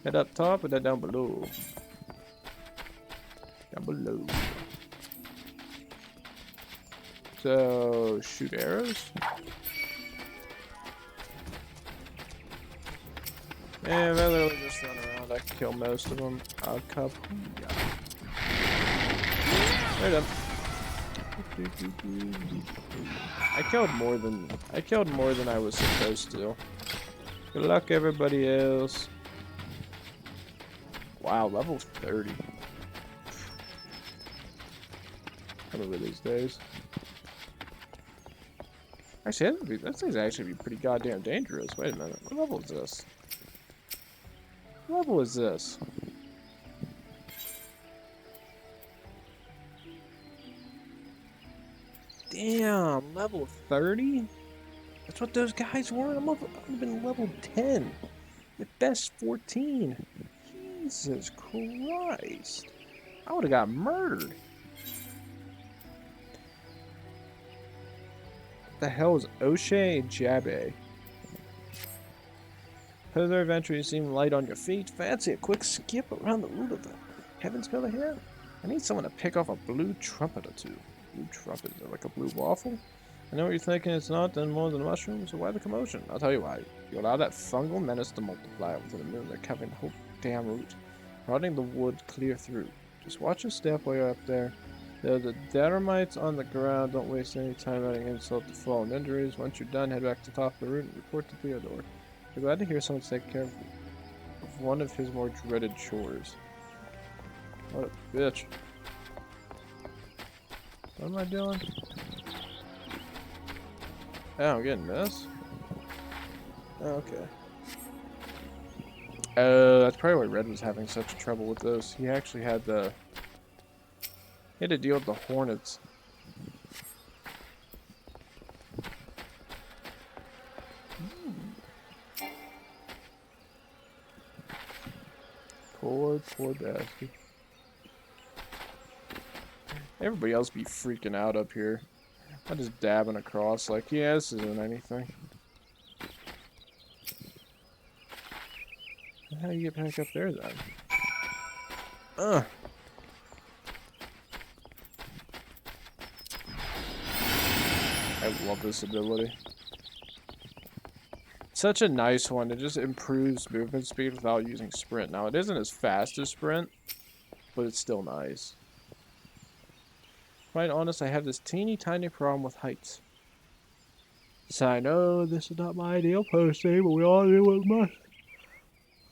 Head up top or that down below? Down below. So, shoot arrows? Yeah, if I literally just run around, I can kill most of them. I'll cup. Right up. I killed more than I was supposed to. Good luck, everybody else. Wow, level 30. Remember these days. Actually, that thing's actually be pretty goddamn dangerous. Wait a minute. What level is this? What level is this? Damn, level 30? That's what those guys were? I've been level 10. At best 14. Jesus Christ. I would have got murdered. What the hell is O'Shea Jabbe? Further adventure, you seem light on your feet. Fancy a quick skip around the root of the heavens pillar here? I need someone to pick off a blue trumpet or two. Blue trumpet, is it like a blue waffle? I know what you're thinking, it's not then more than a mushroom, so why the commotion? I'll tell you why. You allow that fungal menace to multiply within a moon. They're covering the whole damn root, rotting the wood clear through. Just watch your step while you're up there. There are the Datermites on the ground. Don't waste any time adding insult to fallen injuries. Once you're done, head back to the top of the root and report to Theodore. We're glad to hear someone's taking care of one of his more dreaded chores. What a bitch. What am I doing? Oh, I'm getting this? Oh, okay. That's probably why Red was having such trouble with this. He actually had the... He had to deal with the hornets. Poor bastard. Everybody else be freaking out up here. I'm just dabbing across like, yeah, this isn't anything. How do you get back up there then? Ugh. I love this ability. Such a nice one. It just improves movement speed without using sprint. Now, it isn't as fast as sprint, but it's still nice. Quite honest, I have this teeny tiny problem with heights. So I know this is not my ideal posting, but we all do what we must.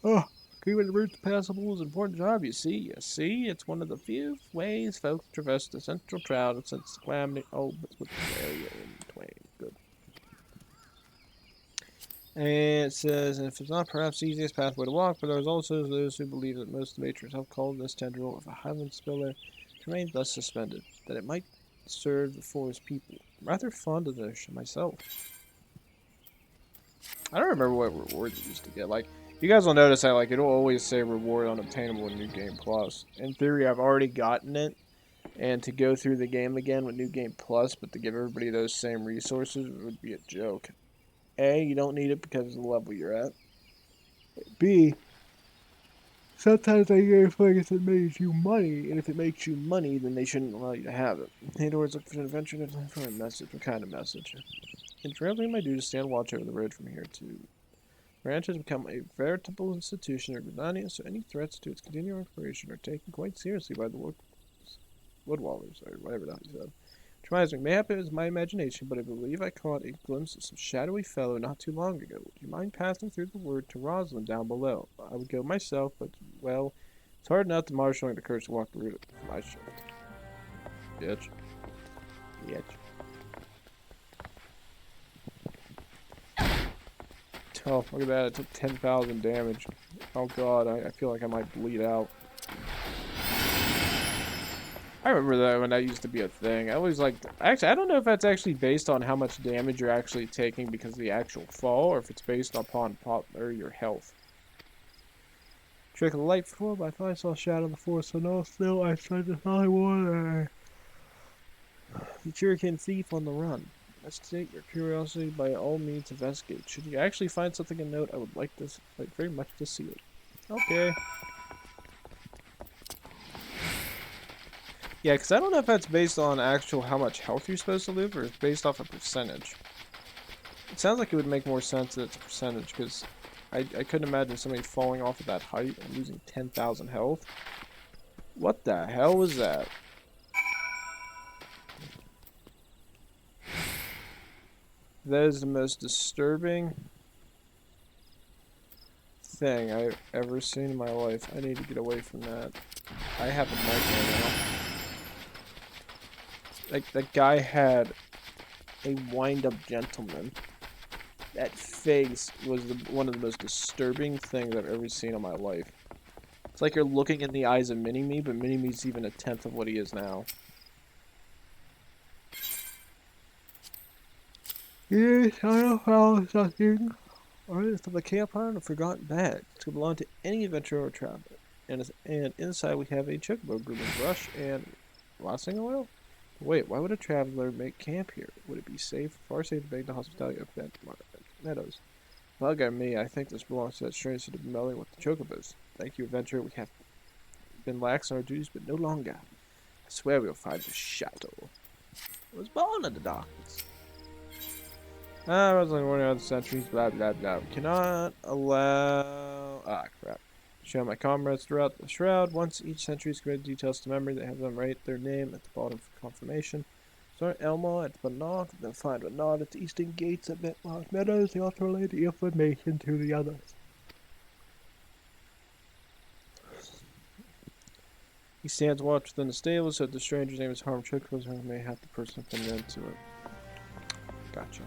Oh, keeping the routes passable is an important job, you see. It's one of the few ways folks traverse the central trout and since the calamity. Oh, but with the area in twain. Good. And it says, if it's not perhaps the easiest pathway to walk, but there's also those who believe that most of nature's have called this tendril of a highland spiller to remain thus suspended, that it might serve the forest people. I'm rather fond of this myself. I don't remember what rewards you used to get. Like, you guys will notice that, like, it'll always say reward unobtainable in New Game Plus. In theory, I've already gotten it, and to go through the game again with New Game Plus, but to give everybody those same resources would be a joke. A, you don't need it because of the level you're at. B, sometimes they give things that makes you money, and if it makes you money, then they shouldn't allow you to have it. Theodore's looking for an adventure for a message. What kind of message? It's rarely my duty to stand watch over the road from here to... Ranch has become a veritable institution of Gridania, so any threats to its continuing operation are taken quite seriously by the woodwallers, or whatever the hell he said. Which reminds me, mayhap it was my imagination, but I believe I caught a glimpse of some shadowy fellow not too long ago. Would you mind passing through the word to Rosalind down below? I would go myself, but, well, it's hard enough to marshalling the courage to walk the route of my shield. Bitch. Bitch. Oh, look at that. It took 10,000 damage. Oh god, I feel like I might bleed out. I remember that when that used to be a thing. I always like... Actually, I don't know if that's actually based on how much damage you're actually taking because of the actual fall, or if it's based upon or your health. Trick of the light before, but I thought I saw a shadow in the forest, so no, still, I tried to find water. The Churican thief on the run. Investigate your curiosity by all means investigate. Should you actually find something of note, I would like very much to see it. Okay. Yeah, because I don't know if that's based on actual how much health you're supposed to live, or it's based off a percentage. It sounds like it would make more sense that it's a percentage, because I couldn't imagine somebody falling off of that height and losing 10,000 health. What the hell was that? That is the most disturbing thing I've ever seen in my life. I need to get away from that. I have a nightmare now. Like, that guy had a wind-up gentleman. That face was one of the most disturbing things I've ever seen in my life. It's like you're looking in the eyes of Mini-Me, but Mini-Me's even a tenth of what he is now. Yes, I know how something. Artist of the campfire and a forgotten bag to belong to any adventurer or traveler. And inside we have a chocobo grooming brush and lossing oil. Wait, why would a traveler make camp here? Would it be safe, far safe to beg the hospitality of Bent Meadows? Bugger me, I think this belongs to that strange sort of meddling with the chocobos. Thank you, adventurer. We have been lax on our duties, but no longer. I swear we'll find the shadow. I was born in the darkness. I was like warning other centuries, blah blah blah. We cannot allow crap. Show my comrades throughout the shroud. Once each century is committed details to memory, they have them write their name at the bottom for confirmation. Start Elmo at Bernard, then find Bernard at the eastern gates at Bentmark Meadows. They also relay the information to the others. He stands watch within the stable, so if the stranger's name is Harm Chocobos, who may have the person come into it. Gotcha.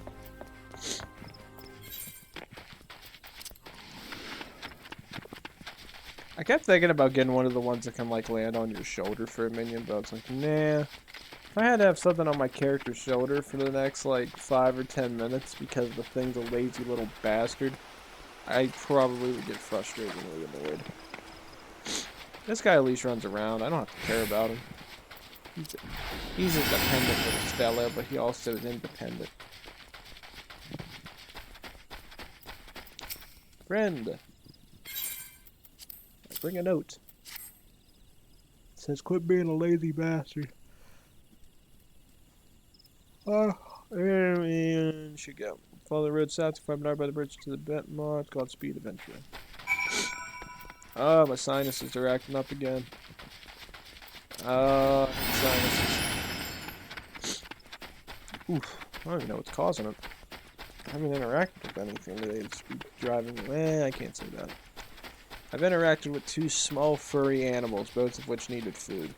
I kept thinking about getting one of the ones that can like land on your shoulder for a minion, but I was like, nah. If I had to have something on my character's shoulder for the next like 5 or 10 minutes because the thing's a lazy little bastard, I probably would get frustrated and really annoyed. This guy at least runs around. I don't have to care about him. He's a dependent little fella, but he also is independent. Friend. Bring a note. It says, quit being a lazy bastard. And should go. Follow the road south to find Bernard by the bridge to the Bentmark. Godspeed, adventurer. Oh, my sinuses are acting up again. Sinuses. Oof. I don't even know what's causing it. I haven't interacted with anything today. It's driving. I can't say that. I've interacted with 2 small furry animals, both of which needed food.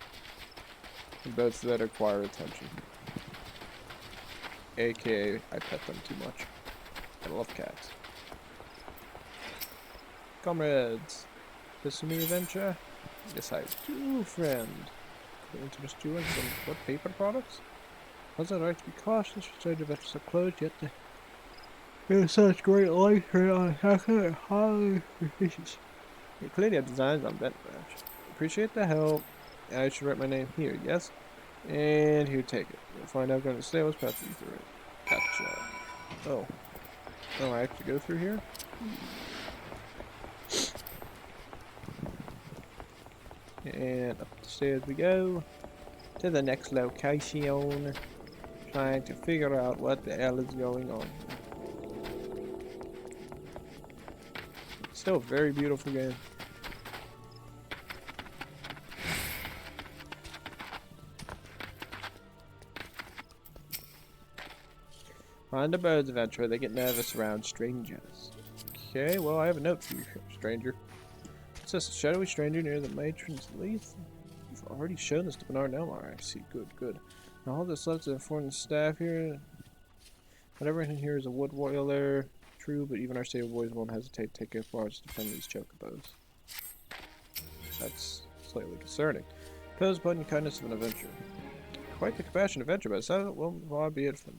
And both that require attention. AKA, I pet them too much. I love cats. Comrades, this me adventure? Yes, I do, friend. Could interest you in some what paper products? Was it right to be cautious? Strange adventures are closed, yet there's such great life here on Hacker highly suspicious. You clearly have designs on Bent Branch. Appreciate the help. I should write my name here, yes? And here, take it. You'll find out going to stay. Let's pass you through it. Gotcha. Oh. Oh, I have to go through here? And up the stairs we go. To the next location. Trying to figure out what the hell is going on here. Still a very beautiful game. Find the birds adventurer. They get nervous around strangers. Okay, well I have a note for you, stranger. It says a shadowy stranger near the matron's leaf. You've already shown this to Bernard Elmar. I see. Good, good. Now all that's left to inform the staff here. Whatever in here is a wood warrior. True, but even our stable boys won't hesitate to take as far as to defend these chocobos. That's slightly concerning. Pose upon your kindness of an adventurer. Quite the compassionate adventure, but that well, far be it from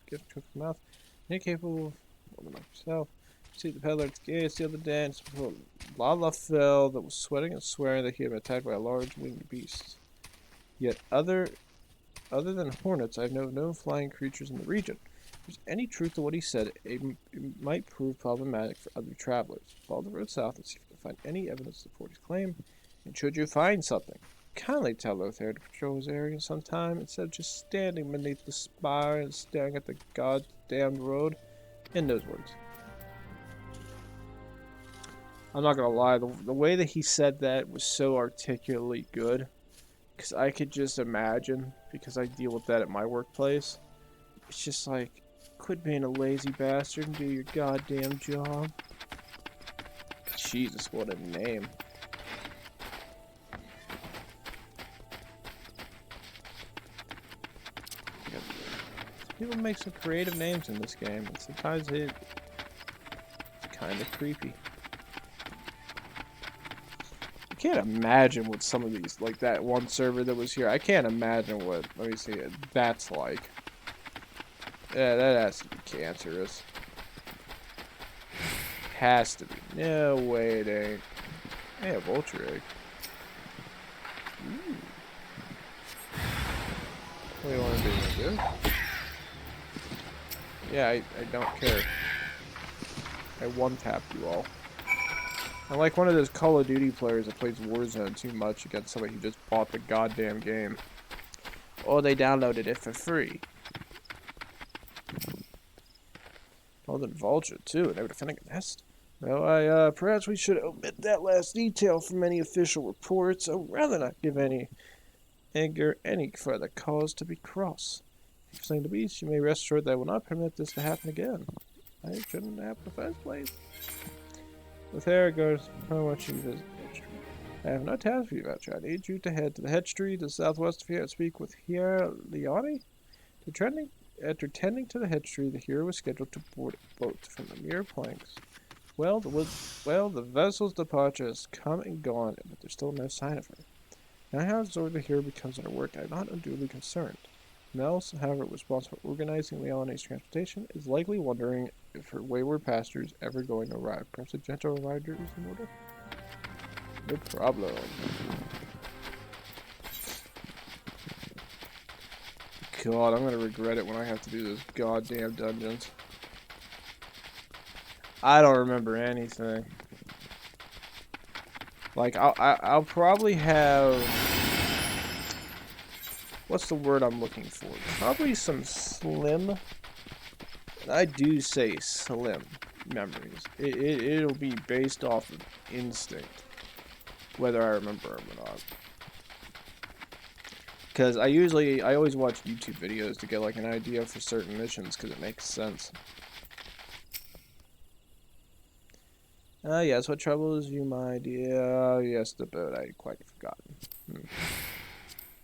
gift to the mouth. Incapable of woman like yourself. See the peddler at the gate, steal the dance before Lala fell that was sweating and swearing that he had been attacked by a large winged beast. Yet other than hornets, I have no known flying creatures in the region. there's any truth to what he said, it might prove problematic for other travelers. Follow the road south and see if you can find any evidence to support his claim. And should you find something, kindly tell Lothair to patrol his area sometime instead of just standing beneath the spire and staring at the goddamn road. In those words. I'm not gonna lie, the way that he said that was so articulately good. Because I could just imagine, because I deal with that at my workplace. It's just like, quit being a lazy bastard and do your goddamn job. Jesus, what a name. People make some creative names in this game, and sometimes it's kind of creepy. I can't imagine what some of these, like that one server that was here, I can't imagine what, let me see, that's like. Yeah, that has to be cancerous. Has to be. No way it ain't. Hey, a vulture egg. Ooh. What do you want to do? Yeah, I don't care. I one-tapped you all. I'm like one of those Call of Duty players that plays Warzone too much against somebody who just bought the goddamn game. Or they downloaded it for free. Oh, then vulture too, they were defending a nest. Well, perhaps we should omit that last detail from any official reports, or rather not give any further cause to be cross. If you've slain the beast, you may rest assured that I will not permit this to happen again. I shouldn't happen in the first place. With there goes, how much you visit Hedge Tree. I have no task for you, Voucher. I need you to head to the Hedge Tree to the southwest of here and speak with Hydaelyn. After tending to the Hedge Tree, the hero was scheduled to board a boat from the mere planks. Well, the vessel's departure has come and gone, but there's still no sign of her. Now how absorbed the hero becomes in her work, I'm not unduly concerned. Nels, however, responsible for organizing Leone's transportation, is likely wondering if her wayward pastor is ever going to arrive. Perhaps a gentle reminder is in order? No problem. God, I'm gonna regret it when I have to do those goddamn dungeons. I don't remember anything. Like, I'll probably have... What's the word I'm looking for? Probably some slim... I do say slim memories. It'll be based off of instinct. Whether I remember them or not. Because I always watch YouTube videos to get like an idea for certain missions because it makes sense. Yes, what troubles you, my dear? Yes, the boat, I quite forgotten.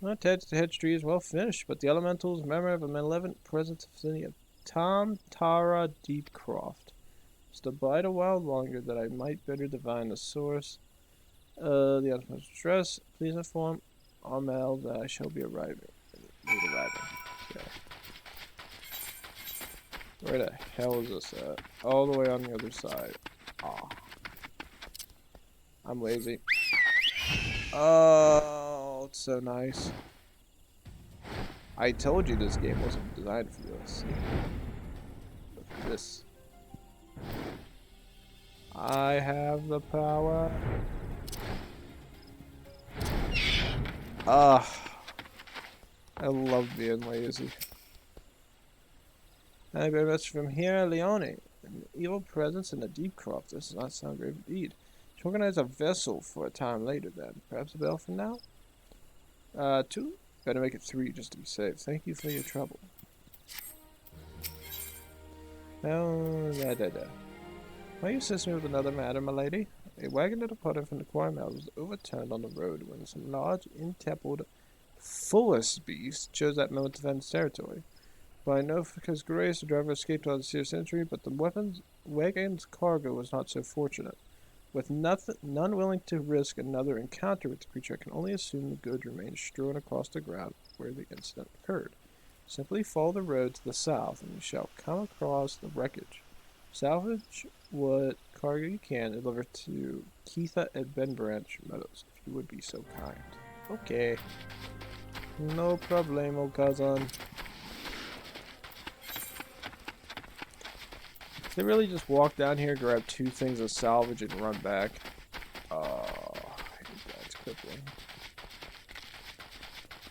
Well, the Hedge Tree is well finished, but the elementals murmur of a malevolent presence of the Tom Tara Deepcroft. Just abide a while longer that I might better divine the source. The utmost distress, please inform Armel that I shall be arriving. Okay. Where the hell is this at? All the way on the other side. Aw. I'm lazy. Oh, it's so nice. I told you this game wasn't designed for this. Look at this. I have the power. I love being lazy. I bear a message from Hydaelyn. An evil presence in the deep croft. This does not sound grave indeed. To organize a vessel for a time later then. Perhaps a bell for now? 2? Better make it 3 just to be safe. Thank you for your trouble. Now, Will you assist me with another matter, my lady? A wagon that departed from the quarry mill was overturned on the road when some large, intempered, fullest beast chose that moment to defend its territory. By no because grace, the driver escaped out of the serious injury, but the wagon's cargo was not so fortunate. With none willing to risk another encounter with the creature, I can only assume the goods remained strewn across the ground where the incident occurred. Simply follow the road to the south, and you shall come across the wreckage. Salvage what cargo you can and deliver to Keitha at Ben Branch Meadows, if you would be so kind. Okay. No problemo, cousin. They really just walk down here, grab 2 things of salvage, and run back. That's crippling.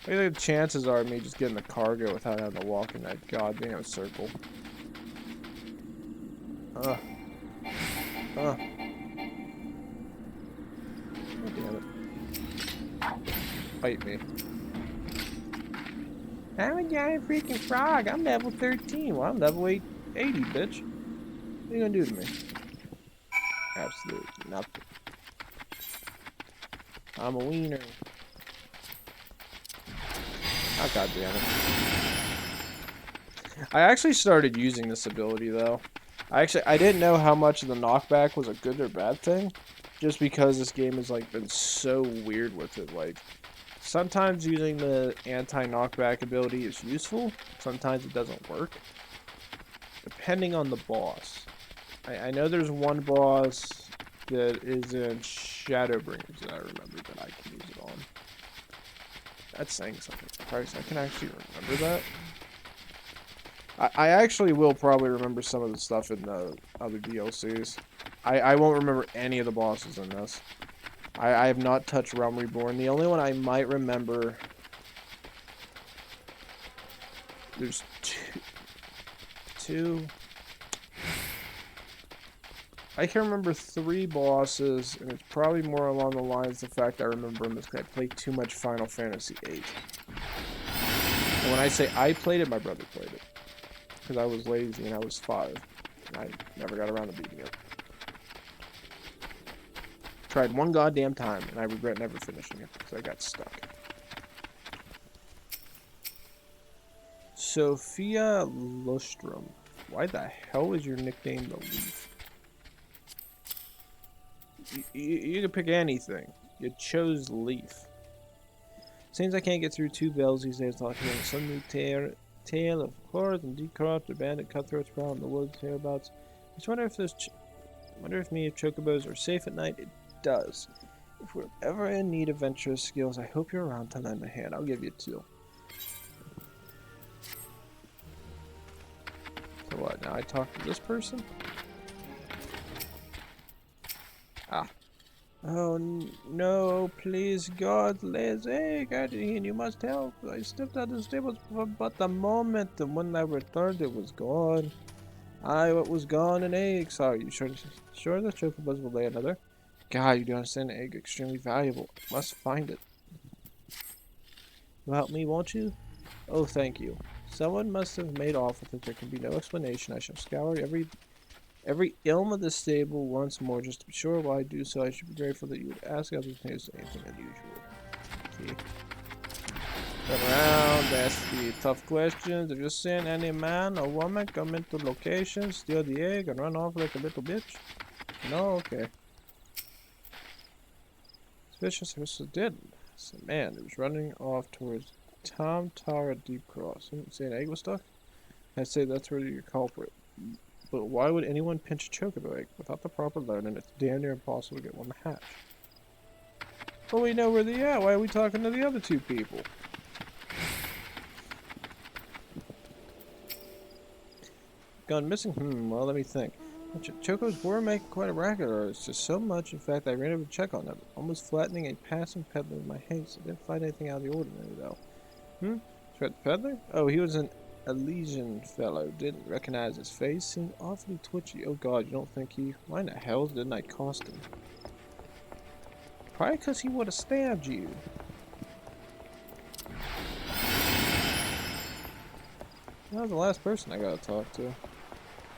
I think the chances are of me just getting the cargo without having to walk in that goddamn circle. Oh, damn it. Bite me. I'm a giant freaking frog. I'm level 13. Well, I'm level 80, bitch. What are you gonna do to me? Absolutely nothing. I'm a wiener. Oh, god damn it. I actually started using this ability, though. I didn't know how much of the knockback was a good or bad thing. Just because this game has, like, been so weird with it. Like, sometimes using the anti-knockback ability is useful. Sometimes it doesn't work. Depending on the boss. I know there's one boss that is in Shadowbringers that I remember that I can use it on. That's saying something. Christ, I can actually remember that. I actually will probably remember some of the stuff in the other DLCs. I won't remember any of the bosses in this. I have not touched Realm Reborn. The only one I might remember... There's two... I can remember 3 bosses, and it's probably more along the lines of the fact I remember them is because I played too much Final Fantasy VIII. And when I say I played it, my brother played it. Because I was lazy and I was 5. And I never got around to beating it. Tried one goddamn time, and I regret never finishing it because I got stuck. Sophia Lustrum. Why the hell is your nickname the Leaf? You can pick anything. You chose Leaf. Seems I can't get through 2 bells these days without hearing some new tale of horrors and decropped abandoned cutthroats prowl in the woods hereabouts. I just wonder if me if chocobos are safe at night. It does. If we're ever in need of adventurous skills, I hope you're around to lend a hand. I'll give you 2. So what? Now I talk to this person? Ah. Oh no, please God, lazy guardian, you must help. I stepped out of the stables for but a moment, and when I returned it was gone. What was gone? An egg. Sorry, you sure the chocobos will lay another? God, you don't understand, an egg extremely valuable. Must find it. You'll help me, won't you? Oh, thank you. Someone must have made off with it. There can be no explanation. I shall scour every ilm of the stable once more, just to be sure. While I do so, I should be grateful that you would ask others if there's anything unusual. Okay. Turn around, ask the tough questions. If you're seeing any man or woman come into location, steal the egg, and run off like a little bitch? No? Okay. Suspicious whistle didn't. It's a man who was running off towards Tom Tara Deep Cross. Say an egg was stuck? I'd say that's where you're culprit. But why would anyone pinch a chocobo egg? Without the proper learning, it's damn near impossible to get one to hatch. Well, we know where they are. Why are we talking to the other 2 people? Gone missing? Well, let me think. Chocos were making quite a racket, or it's just so much. In fact, I ran over to check on them, almost flattening a passing peddler in my haste. I didn't find anything out of the ordinary, though. Threat the peddler? Oh, he was an Elysian fellow. Didn't recognize his face. Seemed awfully twitchy. Oh god, you don't think he... Why in the hell didn't I cost him? Probably because he would have stabbed you. That was the last person I gotta talk to.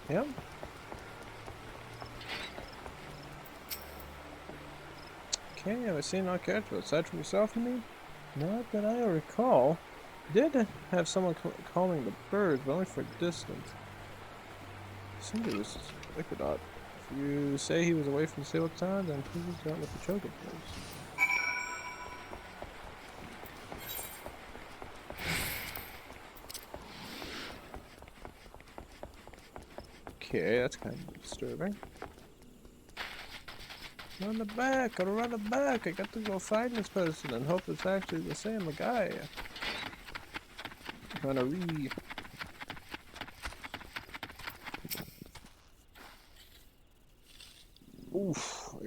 Him? Okay, have I seen our character aside from yourself, you mean? Not that I recall. Did have someone calling the birds, but only for a distance. Somebody was Liquidot. If you say he was away from the stable town, then he was out with the chocobos. Okay, that's kind of disturbing. Run the back, gotta run the back. I got to go find this person and hope it's actually the same guy. Trying to read.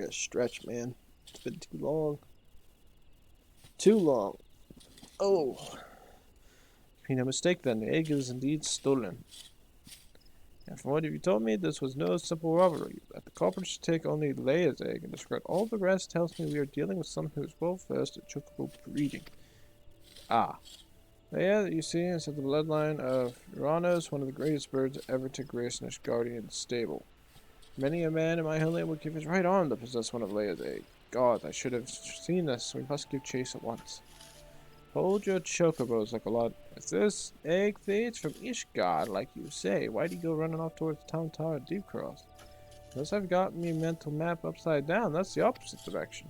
a stretch, man. It's been too long. Too long. Oh. Made no mistake then, the egg is indeed stolen. And from what you told me, this was no simple robbery. That the culprit should take only Leia's egg and discard all the rest tells me we are dealing with someone who is well versed at chocobo breeding. Ah. Leia, you see, is of the bloodline of Uranus, one of the greatest birds ever to grace Nishgardian's stable. Many a man in my homeland would give his right arm to possess one of Leia's egg. God, I should have seen this. We must give chase at once. Hold your chocobos like a lot. If this egg fades from Ishgard, like you say, why do you go running off towards the town tower at Deep Cross? Unless I've got me mental map upside down, that's the opposite direction.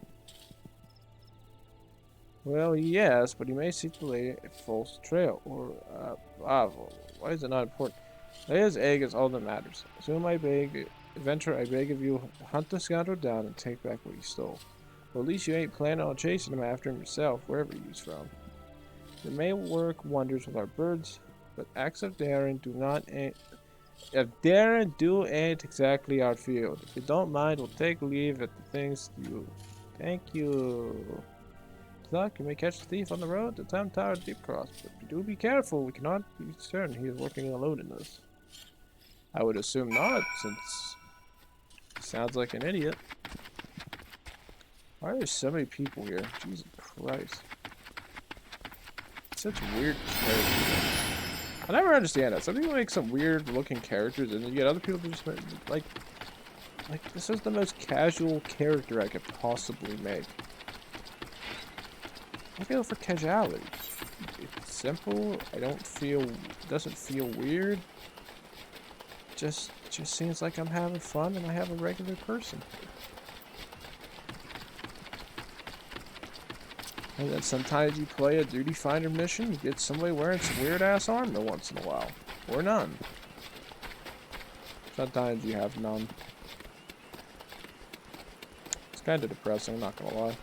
Well, yes, but you may seek to lay a false trail, or, why is it not important? Leia's egg is all that matters. Soon I beg, adventurer, I beg of you, hunt the scoundrel down and take back what he stole. Well, at least you ain't planning on chasing him after him yourself, wherever he's from. It may work wonders with our birds, but acts of daring do not ain't exactly our field. If you don't mind, we'll take leave at the things you. Thank you. Luck, you may catch the thief on the road to Town Tower Deep Cross, but do be careful. We cannot be certain he is working alone in this. I would assume not, since he sounds like an idiot. Why are there so many people here? Jesus Christ. Such weird characters. I never understand that. Some people make some weird looking characters and yet other people just like this is the most casual character I could possibly make. I go for casuality. It's simple. Doesn't feel weird. Just seems like I'm having fun and I have a regular person. And then sometimes you play a duty finder mission, you get somebody wearing some weird ass armor once in a while. Or none. Sometimes you have none. It's kind of depressing, I'm not gonna lie.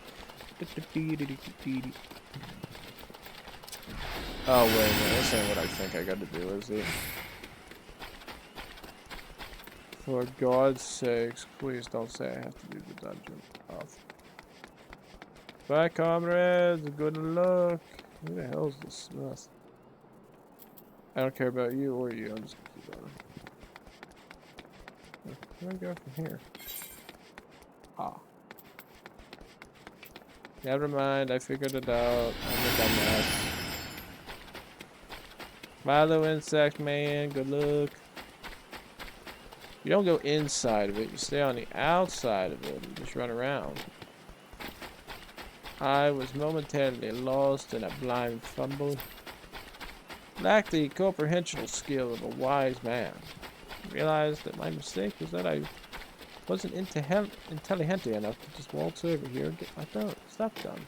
Oh wait a minute, this ain't what I think I gotta do, is it? For God's sakes, please don't say I have to do the dungeon. Oh. Bye, comrades. Good luck. Who the hell is this Smith? I don't care about you or you. I'm just gonna keep on. Where do I go from here? Ah. Never mind. I figured it out. I'm a dumbass. Milo insect man. Good luck. You don't go inside of it. You stay on the outside of it and just run around. I was momentarily lost in a blind fumble. Lacked the comprehensional skill of a wise man. I realized that my mistake was that I wasn't intelligente enough to just waltz over here and get my stuff done.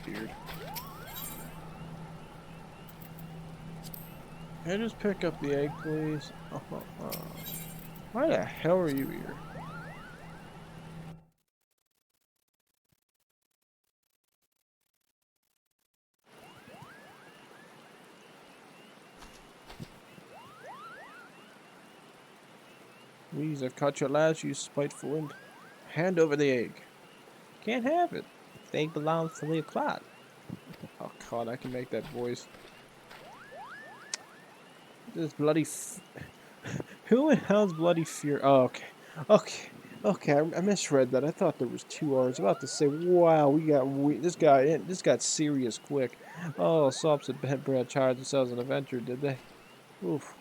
Weird. Can I just pick up the egg, please? Why the hell are you here? Please, I've caught you at last, you spiteful imp. Hand over the egg. Can't have it. The egg belongs to Leah Clot. Oh god, I can make that voice. This bloody who in hell's bloody fear? Oh, okay. I misread that. I thought there was 2 R's. I was about to say, wow, this got serious quick. Oh, Sops and Bent Brad charged themselves an adventure, did they? Oof.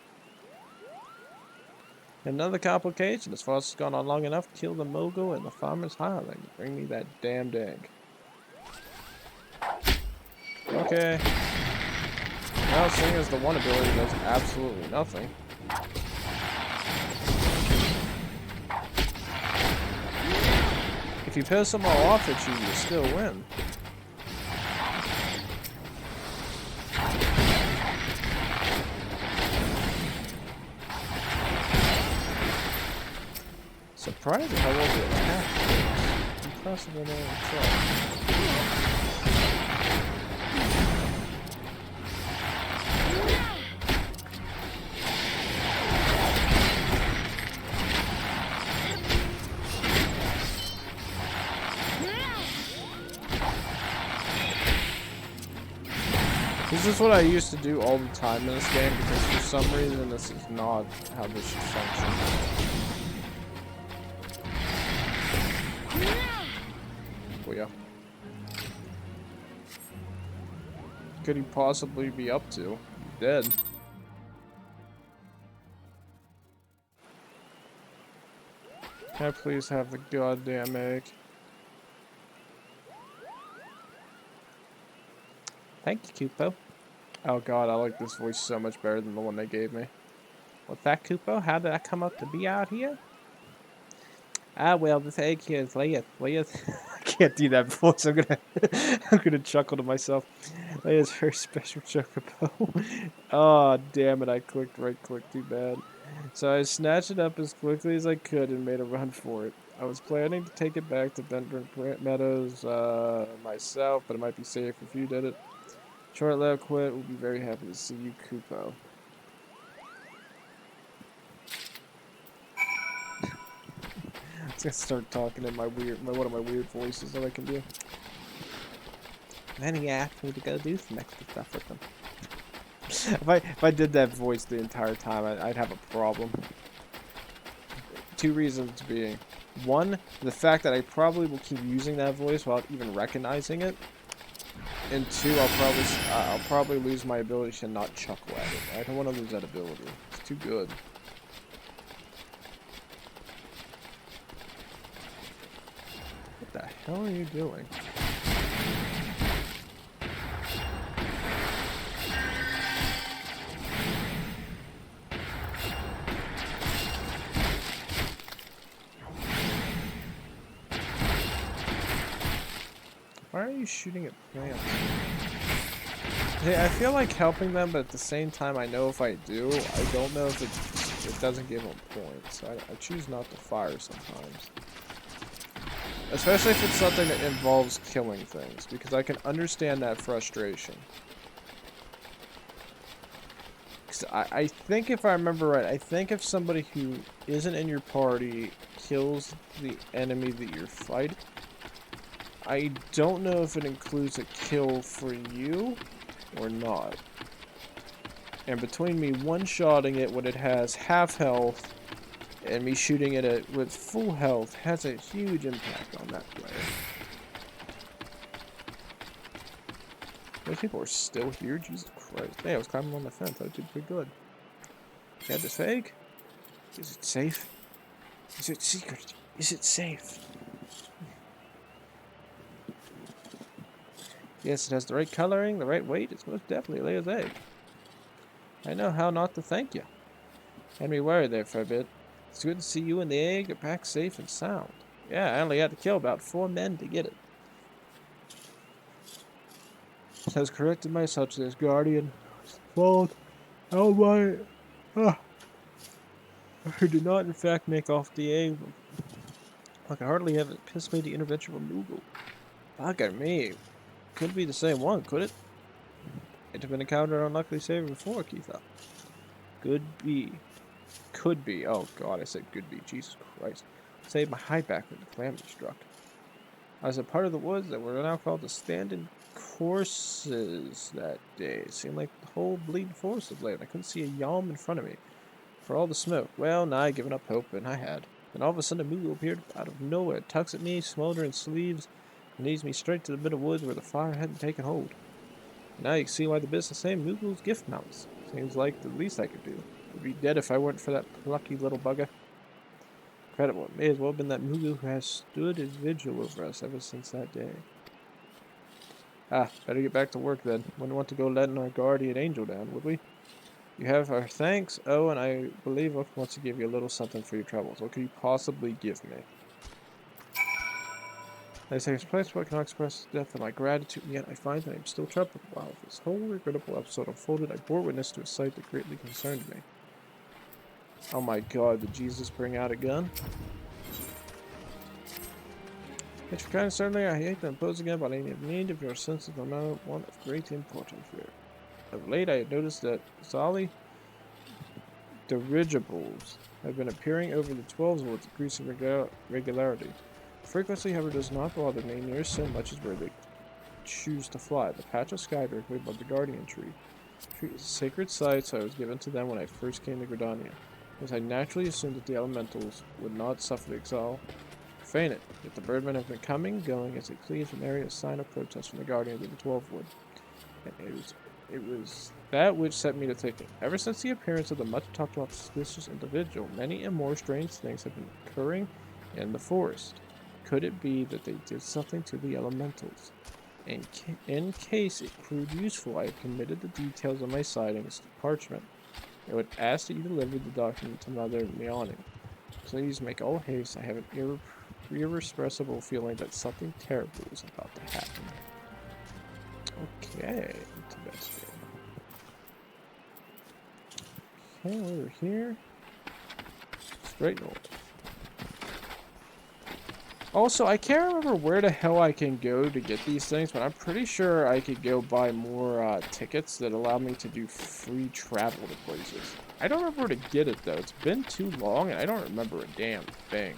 Another complication. This farce has gone on long enough. Kill the Mogul and the farmer's hireling. Bring me that damned egg. Okay. Now, seeing as the one ability does absolutely nothing. If you piss them all off at you, you still win. Surprising how well the attack is. Impressive in itself. This is what I used to do all the time in this game, because for some reason this is not how this should function. Oh yeah. Could he possibly be up to? He's dead. Can I please have the goddamn egg? Thank you, Kupo. Oh god, I like this voice so much better than the one they gave me. What's that, Kupo? How did I come up to be out here? Ah, well, this egg here is Leia's. I can't do that voice. I'm gonna chuckle to myself. Leia's very special chocobo. Oh, damn it! I clicked right click. Too bad. So I snatched it up as quickly as I could and made a run for it. I was planning to take it back to Bentburn Meadows myself, but it might be safe if you did it. Short Leo quit. We'll be very happy to see you, Kupo. I'm gonna start talking in my one of my weird voices that I can do. Then he asked me to go do some extra stuff with him. if I did that voice the entire time, I'd have a problem. Two reasons being, one, the fact that I probably will keep using that voice without even recognizing it, and two, I'll probably lose my ability to not chuckle at it. I don't want to lose that ability. It's too good. What the hell are you doing? Why are you shooting at plants? Hey, I feel like helping them, but at the same time, I know if I do, I don't know if it doesn't give them points. So I choose not to fire sometimes. Especially if it's something that involves killing things, because I can understand that frustration. Because I think if I remember right, I think if somebody who isn't in your party kills the enemy that you're fighting, I don't know if it includes a kill for you or not. And between me one-shotting it when it has half health and me shooting it with full health has a huge impact on that player. Those people are still here? Jesus Christ. Hey, I was climbing on the fence. I did pretty good. Got this egg? Is it safe? Is it secret? Is it safe? Yes, it has the right coloring, the right weight. It's most definitely Leia's egg. I know how not to thank you. Had me worried there for a bit. It's good to see you and the egg are back safe and sound. Yeah, I only had to kill about 4 men to get it. Has corrected my such as guardian. Fault. Oh my. I did not in fact make off the egg. I can hardly have anticipated the intervention from Moogle. Bugger me. Could be the same one, could it? It had been encountered unluckily saved before, Keitha. Could be. Could be. Oh god, I said could be. Jesus Christ. Saved my hide back when the calamity struck. I was a part of the woods that were now called the standing courses that day. It seemed like the whole bleeding forest was laid. I couldn't see a yalm in front of me. For all the smoke. Well, nigh given up hope, and I had. And all of a sudden a Moogle appeared out of nowhere, tugs at me, smoldering sleeves, and leads me straight to the bit of woods where the fire hadn't taken hold. Now you can see why the business name Moogle's gift mounts. Seems like the least I could do. I'd be dead if I weren't for that plucky little bugger. Incredible. It may as well have been that Moogle who has stood his vigil over us ever since that day. Ah, better get back to work then. Wouldn't want to go letting our guardian angel down, would we? You have our thanks. Oh, and I believe I want to give you a little something for your troubles. What could you possibly give me? I say it's place where I cannot express the depth of my gratitude, and yet I find that I am still troubled. While this whole regrettable episode unfolded, I bore witness to a sight that greatly concerned me. Oh my god, did Jesus bring out a gun? It's kind of certainly I hate to impose again, but I need of your senses no matter one of great importance here. Of late I had noticed that Zali dirigibles have been appearing over the 12s with increasing regularity. Frequency, however, does not bother me near so much as where they choose to fly. The patch of sky directly above the guardian tree. The tree is a sacred site, so I was given to them when I first came to Gridania. As I naturally assumed that the elementals would not suffer the exile. Feign it, yet the birdmen have been coming, going as they please, and there is a sign of protest from the guardians of the 12 wood. And it was that which set me to thinking. Ever since the appearance of the much talked about suspicious individual, many and more strange things have been occurring in the forest. Could it be that they did something to the elementals? In case it proved useful, I have committed the details of my sightings to parchment. I would ask that you deliver the document to Mother Meowning. Please make all haste. I have an irrepressible feeling that something terrible is about to happen. Okay, interesting. Okay, over here. Straight north. Also, I can't remember where the hell I can go to get these things, but I'm pretty sure I could go buy more tickets that allow me to do free travel to places. I don't remember where to get it, though. It's been too long, and I don't remember a damn thing.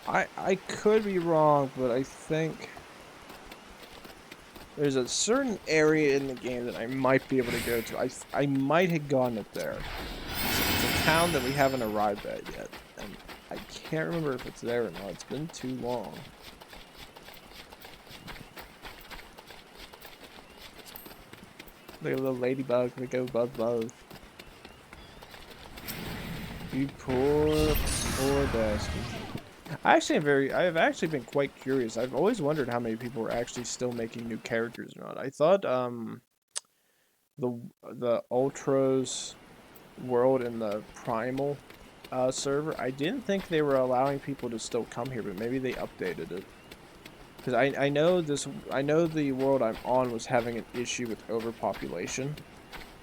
I could be wrong, but I think there's a certain area in the game that I might be able to go to. I might have gone up there. It's a town that we haven't arrived at yet, and I can't remember if it's there or not. It's been too long. Look at the little ladybug. We go buzz. You poor bastard. I have actually been quite curious. I've always wondered how many people were actually still making new characters or not. I thought the Ultros world in the Primal server, I didn't think they were allowing people to still come here, but maybe they updated it. Because I know the world I'm on was having an issue with overpopulation.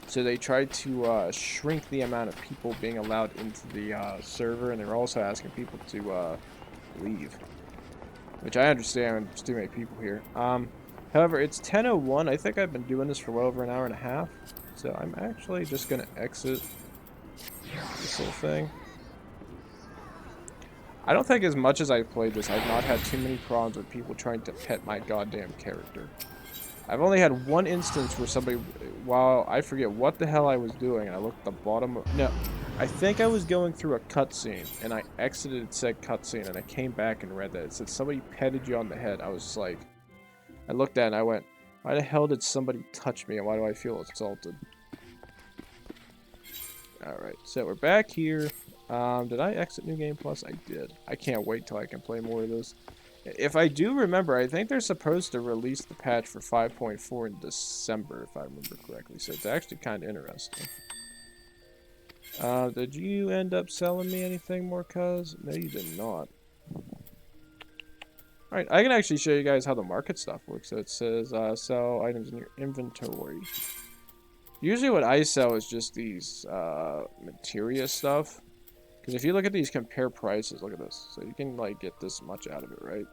So they tried to shrink the amount of people being allowed into the server, and they were also asking people to leave. Which I understand, there's too many people here. However, it's 10:01. I think I've been doing this for well over an hour and a half. So I'm actually just going to exit this whole thing. I don't think as much as I've played this, I've not had too many problems with people trying to pet my goddamn character. I've only had one instance where somebody, while I forget what the hell I was doing, and I looked at the bottom of, no, I think I was going through a cutscene, and I exited said cutscene, and I came back and read that. It said somebody petted you on the head. I was just like, I looked at it and I went, why the hell did somebody touch me, and why do I feel assaulted? Alright, so we're back here. Did I exit New Game Plus? I did. I can't wait till I can play more of this. If I do remember, I think they're supposed to release the patch for 5.4 in December, if I remember correctly. So it's actually kind of interesting. Did you end up selling me anything more, cuz? No, you did not. Alright, I can actually show you guys how the market stuff works. So it says, sell items in your inventory. Usually what I sell is just these, materia stuff. Because if you look at these compare prices, look at this. So you can, like, get this much out of it, right?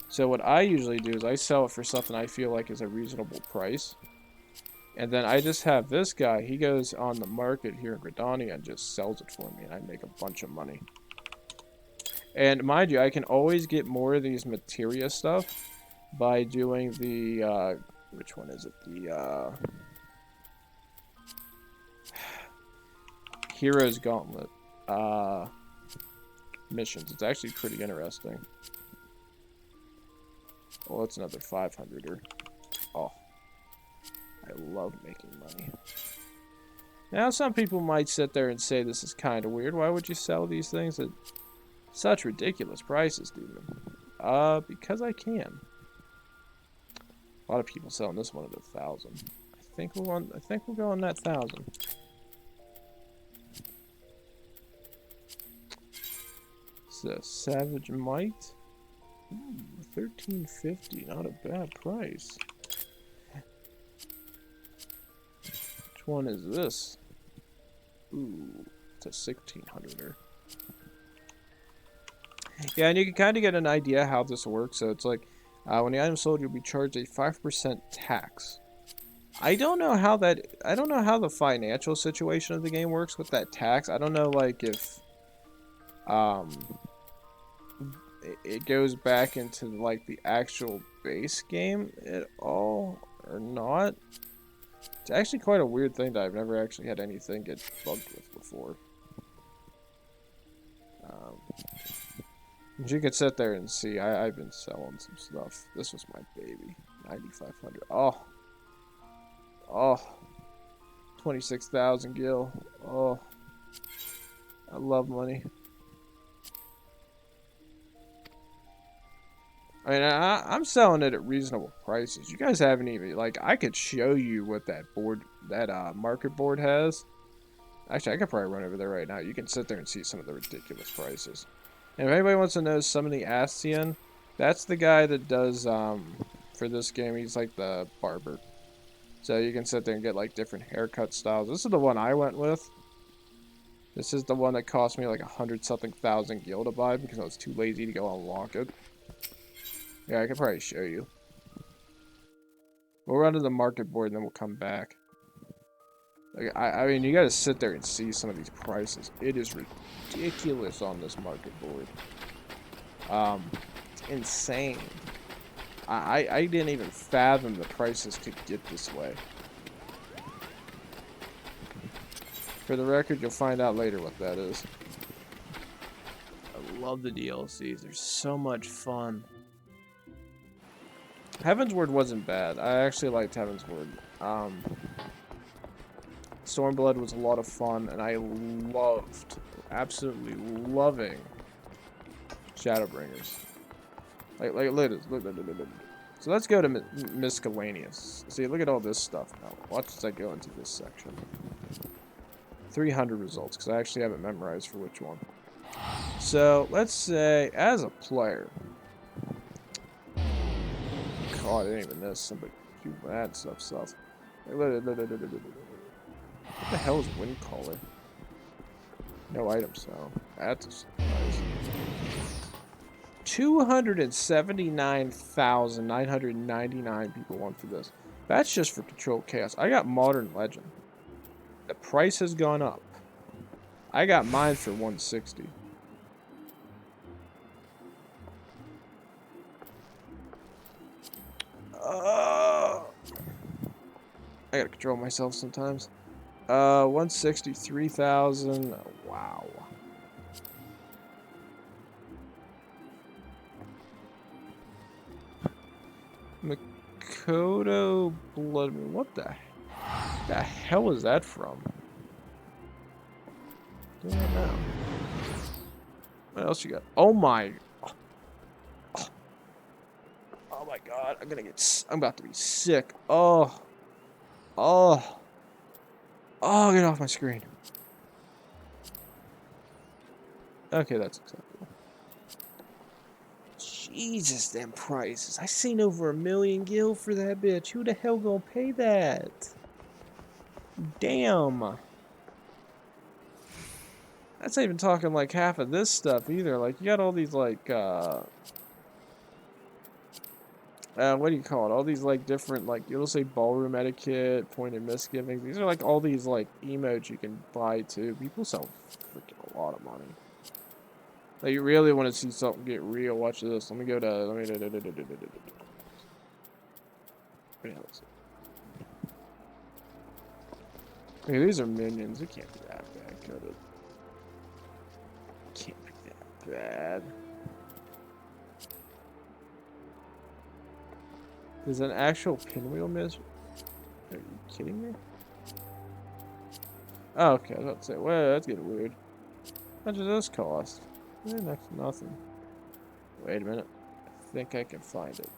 So what I usually do is I sell it for something I feel like is a reasonable price. And then I just have this guy, he goes on the market here in Gridania and just sells it for me, and I make a bunch of money. And mind you, I can always get more of these materia stuff by doing the, which one is it? The, Hero's Gauntlet missions. It's actually pretty interesting. Oh, that's another 500er. Oh, I love making money. Now, some people might sit there and say this is kind of weird. Why would you sell these things at such ridiculous prices, dude? Because I can. A lot of people selling this one at 1,000. I think we'll go on that 1,000. So, Savage Might. Ooh, 1350, not a bad price. Which one is this? Ooh, it's a 1600er. Yeah, and you can kind of get an idea how this works. So it's like, when the item sold, you'll be charged a 5% tax. I don't know how the financial situation of the game works with that tax. I don't know, like, if um it goes back into like the actual base game at all or not. It's actually quite a weird thing that I've never actually had anything get bugged with before. As you can sit there and see, I've been selling some stuff. This was my baby. 9,500. Oh. 26,000 gil. Oh. I love money. I mean, I'm selling it at reasonable prices. You guys haven't even, like, I could show you what that market board has. Actually, I could probably run over there right now. You can sit there and see some of the ridiculous prices. And if anybody wants to know some of the Ascian, that's the guy that does, for this game, he's like the barber. So you can sit there and get like different haircut styles. This is the one I went with. This is the one that cost me like 100-something thousand gil to buy because I was too lazy to go unlock it. Yeah, I could probably show you. We'll run to the market board and then we'll come back. Like, I mean, you gotta sit there and see some of these prices. It is ridiculous on this market board. It's insane. I didn't even fathom the prices could get this way. For the record, you'll find out later what that is. I love the DLCs. They're so much fun. Heavensward wasn't bad. I actually liked Heavensward. Stormblood was a lot of fun, and I absolutely loving Shadowbringers. Look at this. So let's go to Miscellaneous. See, look at all this stuff now. Watch as I go into this section. 300 results, because I actually haven't memorized for which one. So, let's say, as a player... God, I didn't even know somebody do bad stuff. What the hell is Wind Caller? No item sound. That's a surprise. 279,999 people won for this. That's just for Control Chaos. I got Modern Legend. The price has gone up. I got mine for 160. I gotta control myself sometimes. 163,000. Wow. Makoto Blood. What the hell is that from? I don't know. What else you got? Oh my. Oh my god. I'm about to be sick. Oh. Get off my screen. Okay, that's acceptable. Jesus, them prices. I seen over 1 million gil for that bitch. Who the hell gonna pay that? Damn. That's not even talking like half of this stuff either. Like, you got all these like, what do you call it? All these like different, like, it'll say ballroom etiquette, pointed misgivings. These are like all these like emotes you can buy too. People sell freaking a lot of money. Like, you really want to see something get real? Watch this. Let me go to. Okay, these are minions. It can't be that bad, could it? Can't be that bad. There's an actual pinwheel miss. Are you kidding me? Oh, okay, I was about to say, well, that's getting weird. How much does this cost? Next to nothing. Wait a minute. I think I can find it.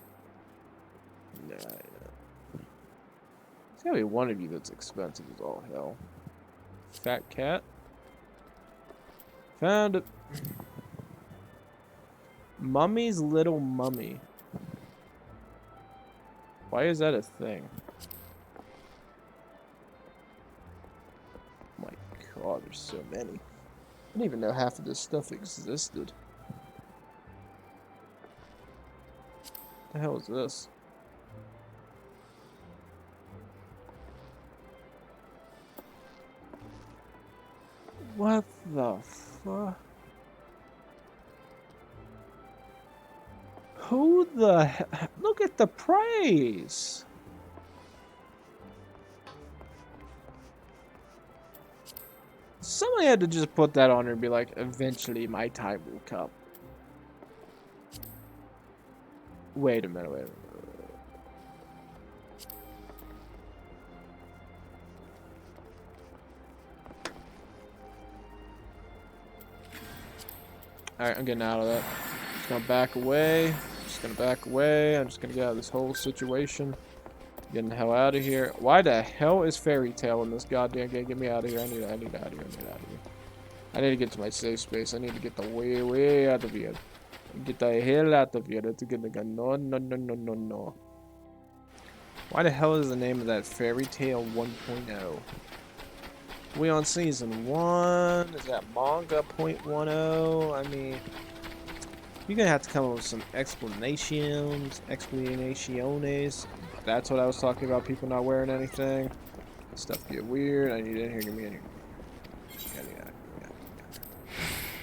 Nah, yeah. There's gotta be one of you that's expensive as all hell. Fat cat. Found it. Mummy's Little Mummy. Why is that a thing? Oh my god, there's so many. I didn't even know half of this stuff existed. What the hell is this? What the fuck? Who the hell? Look at the praise! Somebody had to just put that on her and be like, eventually my time will come. Wait a minute, wait a minute. Alright, I'm getting out of that. Just gonna back away. Just gonna back away. I'm just gonna get out of this whole situation. Getting the hell out of here. Why the hell is Fairy Tale in this goddamn game? Get me out of here. I need out of here. I need out of here. I need to get to my safe space. I need to get the way out of here. Get the hell out of here. That's gonna go. No. Why the hell is the name of that Fairy Tale 1.0? We on season 1? Is that manga 0.10? I mean, you're gonna have to come up with some explanations. That's what I was talking about, people not wearing anything. Stuff get weird. I need in here, get me in here.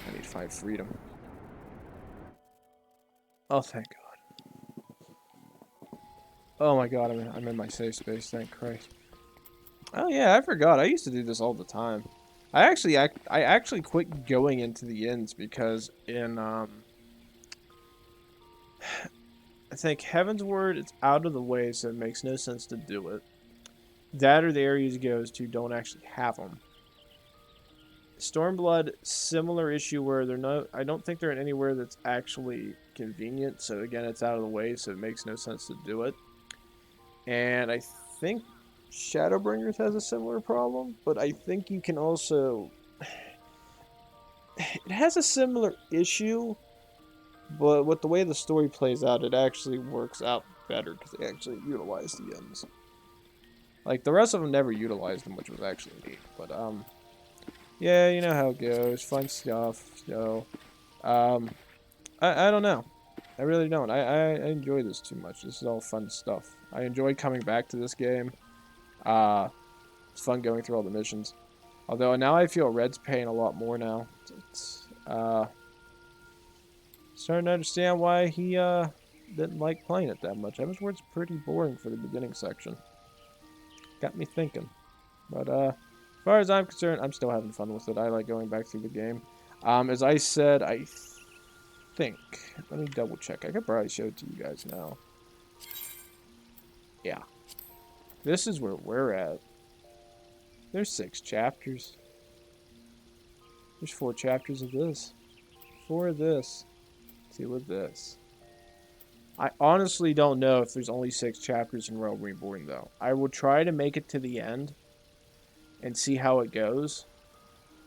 I need to find freedom. Oh, thank God. Oh my God, I'm in my safe space, thank Christ. Oh yeah, I forgot. I used to do this all the time. I actually quit going into the inns because in I think Heaven's Word, it's out of the way, so it makes no sense to do it. That or the areas it goes to don't actually have them. Stormblood, similar issue where they're not. I don't think they're in anywhere that's actually convenient. So again, it's out of the way, so it makes no sense to do it. And I think Shadowbringers has a similar problem, but I think you can also. It has a similar issue, but with the way the story plays out, it actually works out better because they actually utilize the ends. Like the rest of them never utilized them, which was actually neat. But yeah, you know how it goes. Fun stuff. So I don't know. I really don't. I enjoy this too much. This is all fun stuff. I enjoy coming back to this game. It's fun going through all the missions. Although now I feel Red's paying a lot more now. It's starting to understand why he didn't like playing it that much. Heaven's Word's pretty boring for the beginning section. Got me thinking. But as far as I'm concerned, I'm still having fun with it. I like going back through the game. As I said, I think. Let me double check. I could probably show it to you guys now. Yeah. This is where we're at. There's 6 chapters. There's 4 chapters of this. 4 of this. 2 of this. I honestly don't know if there's only 6 chapters in Realm Reborn, though. I will try to make it to the end and see how it goes.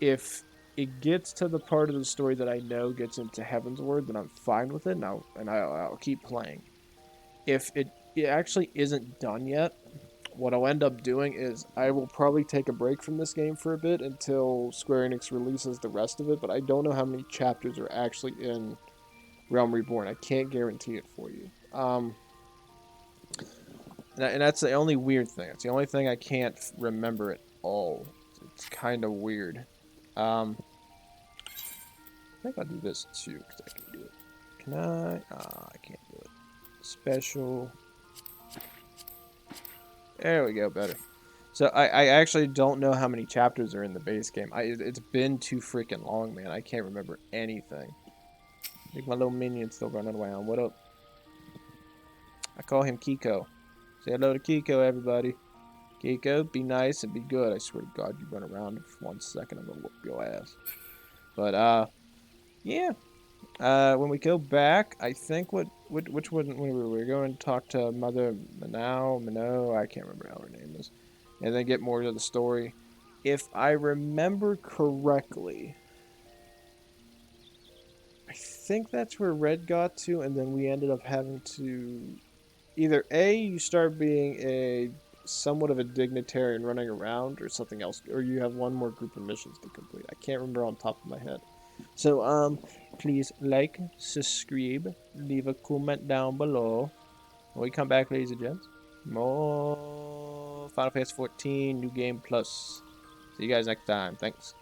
If it gets to the part of the story that I know gets into Heaven's Word, then I'm fine with it, and I'll keep playing. If it actually isn't done yet, what I'll end up doing is I will probably take a break from this game for a bit until Square Enix releases the rest of it, but I don't know how many chapters are actually in Realm Reborn. I can't guarantee it for you. And that's the only weird thing. It's the only thing I can't remember at all. It's kind of weird. I think I'll do this too, because I can do it. Can I? I can't do it. Special. There we go, better. So I actually don't know how many chapters are in the base game. It's been too freaking long, man. I can't remember anything. I think my little minion's still running around. What up? I call him Kiko. Say hello to Kiko, everybody. Kiko, be nice and be good. I swear to God, you run around for 1 second, I'm gonna whoop your ass. But yeah. When we go back, I think which one we're going to talk to Mother Minnow, I can't remember how her name is, and then get more to the story. If I remember correctly, I think that's where Red got to, and then we ended up having to either you start being a somewhat of a dignitary and running around, or something else, or you have one more group of missions to complete. I can't remember on top of my head. So, please like, subscribe, leave a comment down below. When we come back, ladies and gents, more Final Fantasy XIV New Game Plus. See you guys next time. Thanks.